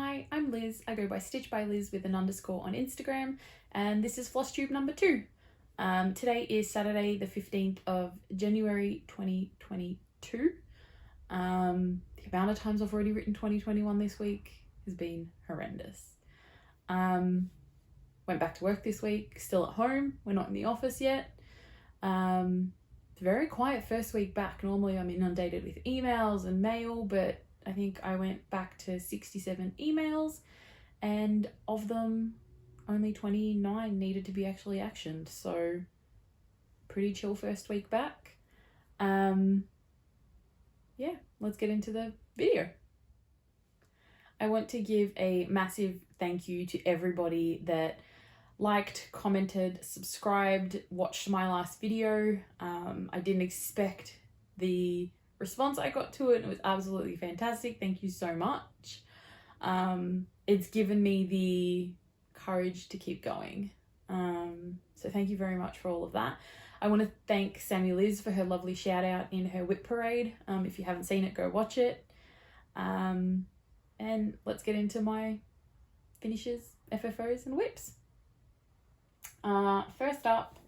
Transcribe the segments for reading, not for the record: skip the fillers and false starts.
Hi, I'm Liz. I go by Stitch by Liz with an underscore on Instagram, and this is Flosstube number 2. Today is Saturday the 15th of January 2022. The amount of times I've already written 2021 this week has been horrendous. Went back to work this week, still at home. We're not in the office yet. Very quiet first week back. Normally I'm inundated with emails and mail, but I think I went back to 67 emails, and of them only 29 needed to be actually actioned. So pretty chill first week back. Yeah, let's get into the video. I want to give a massive thank you to everybody that liked, commented, subscribed, watched my last video. I didn't expect the response I got to it. It was absolutely fantastic. Thank you so much. It's given me the courage to keep going. So thank you very much for all of that. I want to thank Sammy Liz for her lovely shout out in her whip parade. If you haven't seen it, go watch it. And let's get into my finishes, FFOs and whips. First up,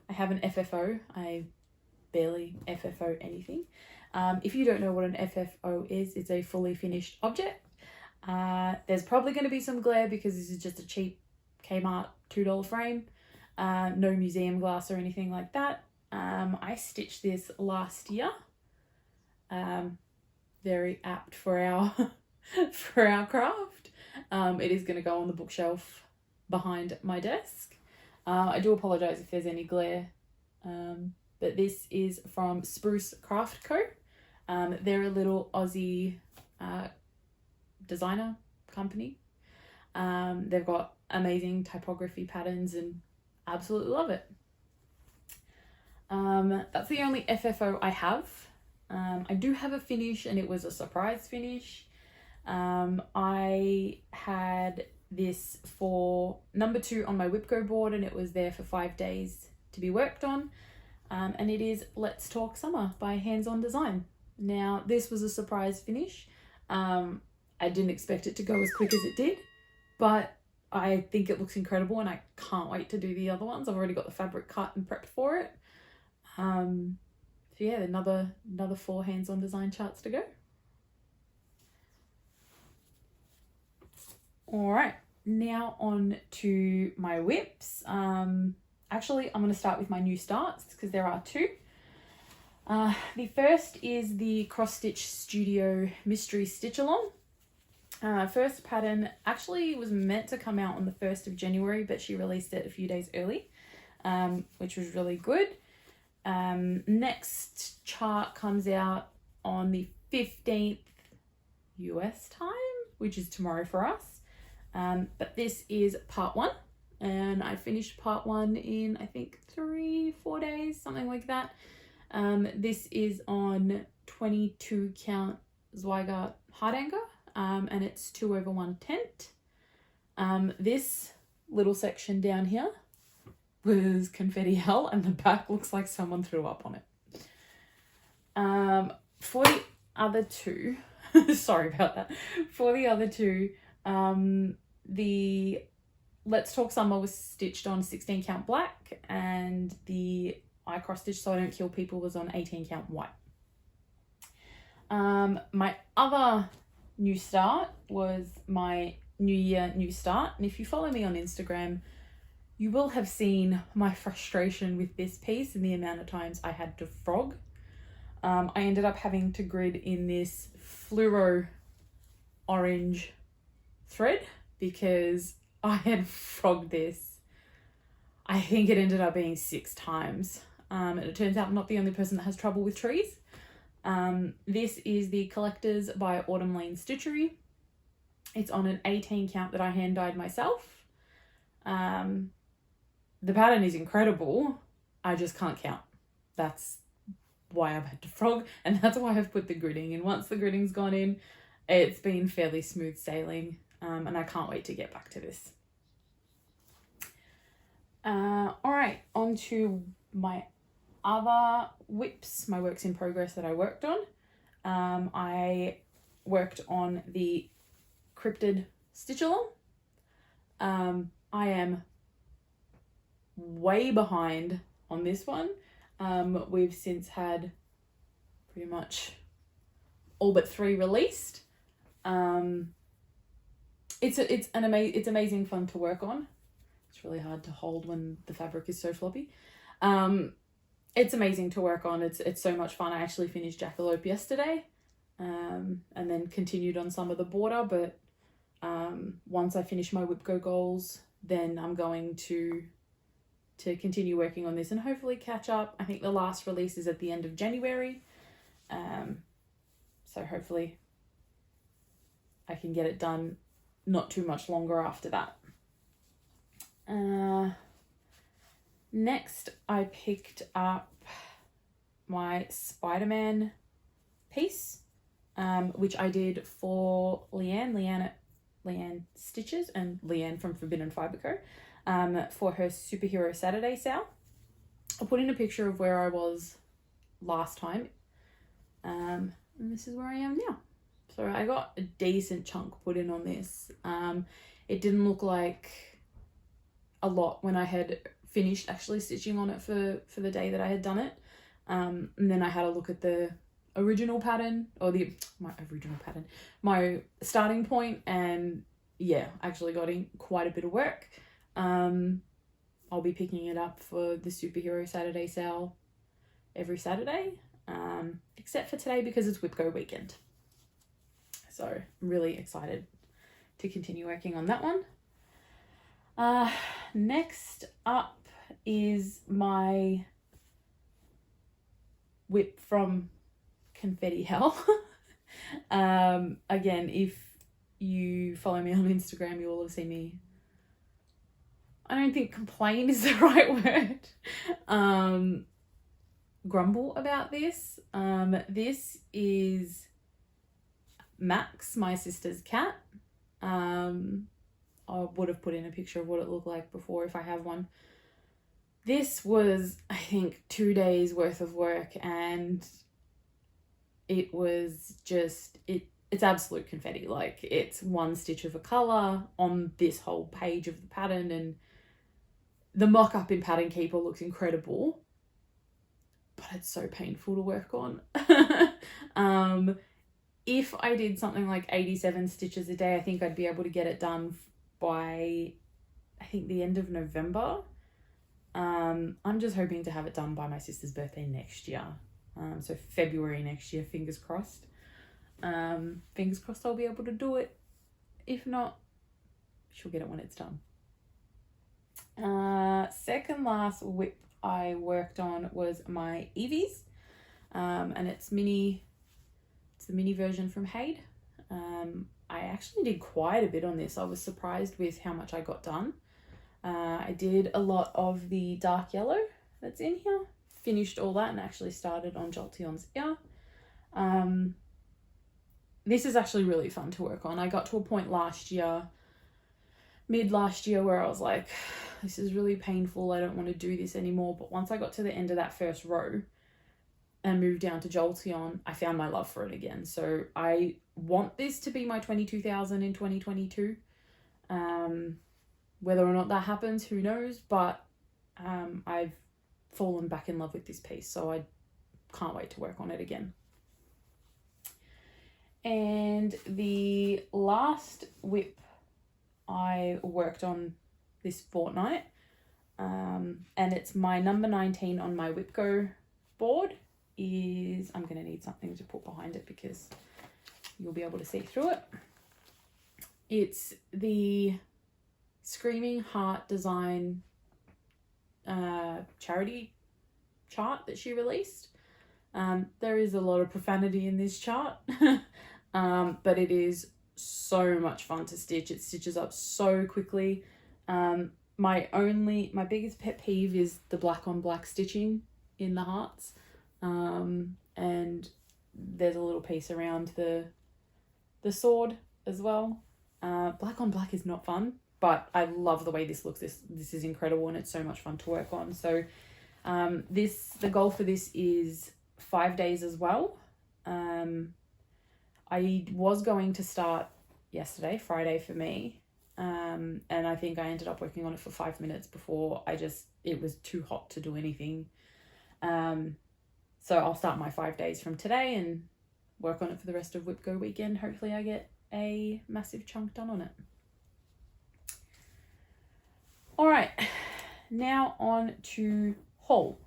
I have an FFO. I barely FFO anything. If you don't know what an FFO is, it's a fully finished object. There's probably going to be some glare because this is just a cheap Kmart $2 frame. No museum glass or anything like that. I stitched this last year. Very apt for our for our craft. It is going to go on the bookshelf behind my desk. I do apologise if there's any glare. But this is from Spruce Craft Co. They're a little Aussie designer company. They've got amazing typography patterns and absolutely love it. That's the only FFO I have. I do have a finish, and it was a surprise finish. I had this for number 2 on my Whipco board, and it was there for 5 days to be worked on. And it is Let's Talk Summer by Hands On Design. Now, this was a surprise finish. I didn't expect it to go as quick as it did, but I think it looks incredible, and I can't wait to do the other ones. I've already got the fabric cut and prepped for it. So yeah, another 4 Hands On Design charts to go. All right, now on to my whips. Actually, I'm going to start with my new starts because there are 2. The first is the Cross Stitch Studio Mystery Stitch Along. First pattern actually was meant to come out on the 1st of January, but she released it a few days early, which was really good. Next chart comes out on the 15th US time, which is tomorrow for us. But this is part 1. And I finished part 1 in, I think, 3-4 days, something like that. This is on 22 count Zweigart Hardanger, and it's 2/110. This little section down here was confetti hell, and the back looks like someone threw up on it. For the other 2, sorry about that. For the other 2, the Let's Talk Summer was stitched on 16 count black, and the I cross stitch so I don't kill people was on 18 count white. My other new start was my New Year New Start, and if you follow me on Instagram, you will have seen my frustration with this piece and the amount of times I had to frog. I ended up having to grid in this fluoro orange thread because I had frogged this. I think it ended up being 6 times. And it turns out I'm not the only person that has trouble with trees. This is the Collectors by Autumn Lane Stitchery. It's on an 18 count that I hand dyed myself. The pattern is incredible. I just can't count. That's why I've had to frog, and that's why I've put the gridding in. Once the gridding's gone in, it's been fairly smooth sailing, and I can't wait to get back to this. All right, on to my other whips, my works in progress that I worked on. I worked on the Cryptid stitch along. I am way behind on this one. We've since had pretty much all but 3 released. It's amazing fun to work on. It's really hard to hold when the fabric is so floppy. It's amazing to work on. It's so much fun. I actually finished Jackalope yesterday, and then continued on some of the border, but once I finish my WIPGO goals, then I'm going to continue working on this and hopefully catch up. I think the last release is at the end of January, so hopefully I can get it done not too much longer after that. Next I picked up my Spider-Man piece, which I did for Leanne Stitches and Leanne from Forbidden Fibre Co. For her Superhero Saturday sale. I'll put in a picture of where I was last time, and this is where I am now. So I got a decent chunk put in on this. It didn't look like a lot when I had finished actually stitching on it for the day that I had done it, and then I had a look at the original pattern, or my starting point, and yeah, actually got in quite a bit of work. I'll be picking it up for the Superhero Saturday sale every Saturday, except for today because it's WIPGO weekend. So I'm really excited to continue working on that one. Next up is my WIP from Confetti Hell. Again, if you follow me on Instagram, you will have seen me, I don't think complain is the right word, grumble about this. This is Max, my sister's cat. I would have put in a picture of what it looked like before if I have one. This was, I think, 2 days worth of work, and it was just, it's absolute confetti. Like, it's one stitch of a colour on this whole page of the pattern, and the mock-up in Pattern Keeper looks incredible, but it's so painful to work on. If I did something like 87 stitches a day, I think I'd be able to get it done by, I think, the end of November. I'm just hoping to have it done by my sister's birthday next year. So February next year, fingers crossed. Fingers crossed I'll be able to do it. If not, she'll get it when it's done. Second last WIP I worked on was my Eevees, and it's the mini version from Hade. I actually did quite a bit on this. I was surprised with how much I got done. I did a lot of the dark yellow that's in here, finished all that, and actually started on Jolteon's ear. This is actually really fun to work on. I got to a point mid last year where I was like, this is really painful, I don't want to do this anymore. But once I got to the end of that first row and moved down to Jolteon, I found my love for it again. So I want this to be my 22,000 in 2022. Whether or not that happens, who knows, but I've fallen back in love with this piece, so I can't wait to work on it again. And the last WIP I worked on this fortnight, and it's my number 19 on my WIPGO board, is, I'm going to need something to put behind it because you'll be able to see through it. It's the Screaming Heart Design charity chart that she released. There is a lot of profanity in this chart, but it is so much fun to stitch. It stitches up so quickly. My biggest pet peeve is the black on black stitching in the hearts, and there's a little piece around the sword as well. Black on black is not fun, but I love the way this looks. This is incredible, and it's so much fun to work on. So the goal for this is 5 days as well. I was going to start yesterday, Friday for me. And I think I ended up working on it for 5 minutes before it was too hot to do anything. So I'll start my 5 days from today and work on it for the rest of Whip Go weekend. Hopefully I get a massive chunk done on it. All right, now on to haul.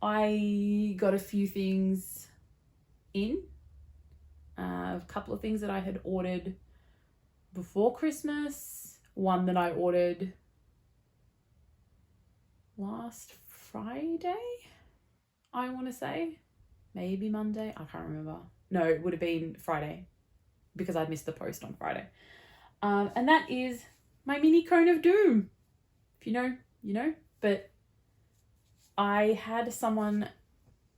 I got a few things in. A couple of things that I had ordered before Christmas. One that I ordered last Friday, I want to say. Maybe Monday. I can't remember. No, it would have been Friday because I'd missed the post on Friday. And that is my mini cone of doom. If you know, you know. But I had someone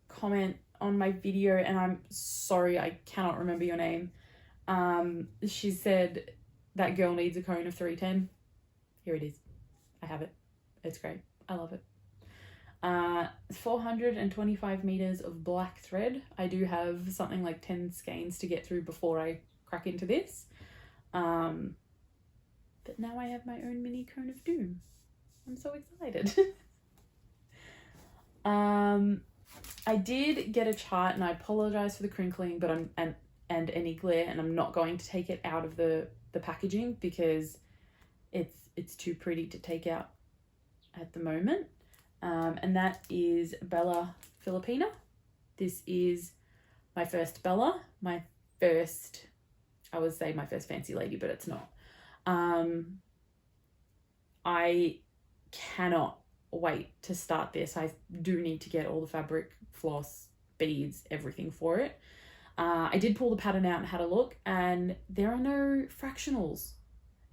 comment on my video, and I'm sorry, I cannot remember your name. She said, that girl needs a cone of 310. Here it is. I have it. It's great. I love it. 425 meters of black thread. I do have something like 10 skeins to get through before I crack into this. But now I have my own mini cone of doom. I'm so excited. I did get a chart, and I apologize for the crinkling, but and any glare, and I'm not going to take it out of the packaging because it's too pretty to take out at the moment. And that is Bella Filipina. This is my first Bella, I would say my first fancy lady, but it's not. I cannot wait to start this. I do need to get all the fabric, floss, beads, everything for it. I did pull the pattern out and had a look, and there are no fractionals,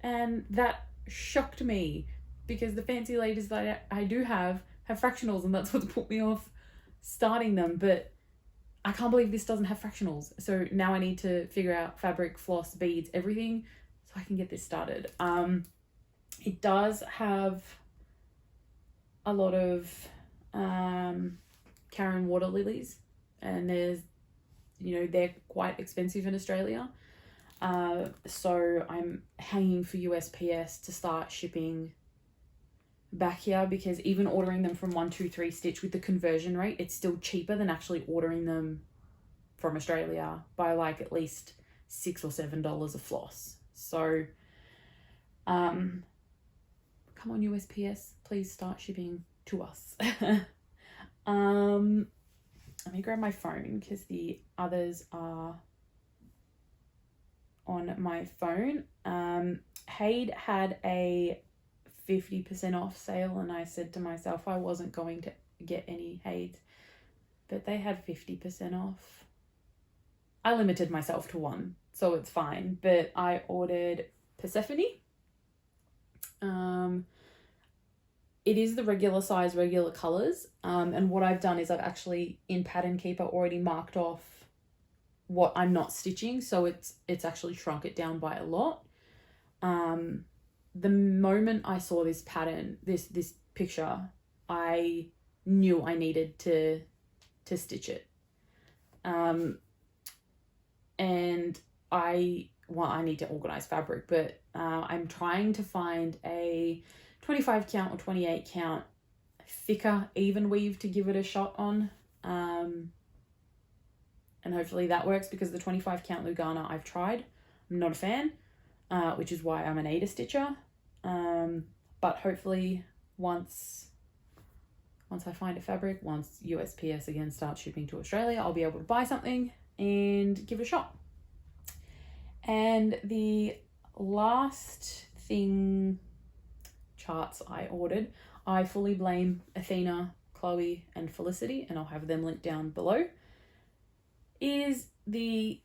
and that shocked me because the fancy ladies that I do have fractionals, and that's what's put me off starting them. But I can't believe this doesn't have fractionals, so now I need to figure out fabric, floss, beads, everything so I can get this started. It does have a lot of Karen water lilies, and they're quite expensive in Australia. So I'm hanging for USPS to start shipping back here, because even ordering them from 123 Stitch with the conversion rate, it's still cheaper than actually ordering them from Australia by like at least $6 or $7 a floss. So come on, USPS, please start shipping to us. Let me grab my phone because the others are on my phone. Haid had a 50% off sale, and I said to myself I wasn't going to get any Haids, but they had 50% off. I limited myself to one, so it's fine, but I ordered Persephone. It is the regular size, regular colors, and what I've done is I've actually in Pattern Keeper already marked off what I'm not stitching, so it's actually shrunk it down by a lot. The moment I saw this pattern, this picture, I knew I needed to stitch it. And I need to organize fabric, but I'm trying to find a 25 count or 28 count thicker even weave to give it a shot on. And hopefully that works, because the 25 count Lugana I've tried, I'm not a fan, which is why I'm an Ada stitcher. But hopefully once I find a fabric, once USPS again starts shipping to Australia, I'll be able to buy something and give it a shot. And the last thing, charts I ordered, I fully blame Athena, Chloe and Felicity, and I'll have them linked down below, is the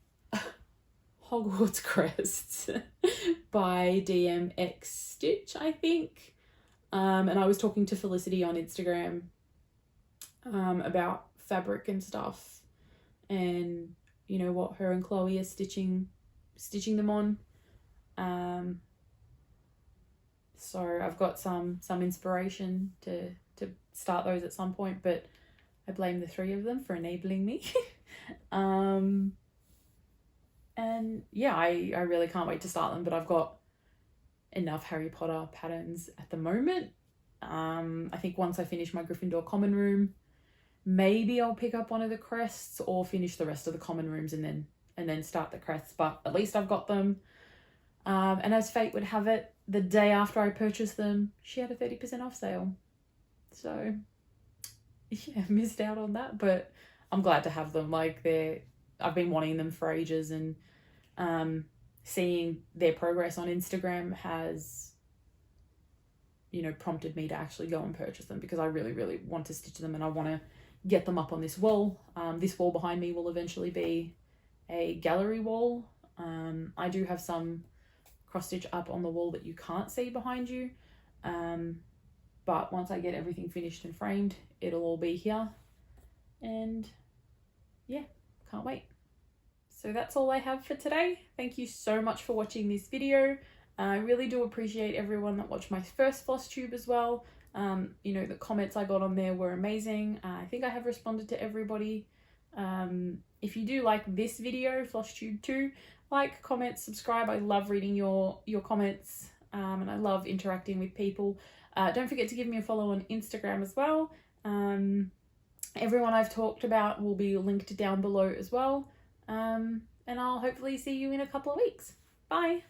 Hogwarts Crests by DMX Stitch, I think. And I was talking to Felicity on Instagram about fabric and stuff, and you know what her and Chloe are stitching them on. So I've got some inspiration to start those at some point, but I blame the three of them for enabling me. And yeah, I really can't wait to start them, but I've got enough Harry Potter patterns at the moment. I think once I finish my Gryffindor common room, maybe I'll pick up one of the crests or finish the rest of the common rooms and then start the crests, but at least I've got them. And as fate would have it, the day after I purchased them, she had a 30% off sale. So yeah, missed out on that, but I'm glad to have them. Like, I've been wanting them for ages, and seeing their progress on Instagram has, you know, prompted me to actually go and purchase them, because I really, really want to stitch them and I want to get them up on this wall. This wall behind me will eventually be a gallery wall. I do have some cross stitch up on the wall that you can't see behind you. But once I get everything finished and framed, it'll all be here. And yeah, can't wait. So that's all I have for today. Thank you so much for watching this video. I really do appreciate everyone that watched my first Flosstube as well. You know, the comments I got on there were amazing. I think I have responded to everybody. If you do like this video, Flosstube 2, like, comment, subscribe. I love reading your comments, and I love interacting with people. Don't forget to give me a follow on Instagram as well. Everyone I've talked about will be linked down below as well. And I'll hopefully see you in a couple of weeks. Bye!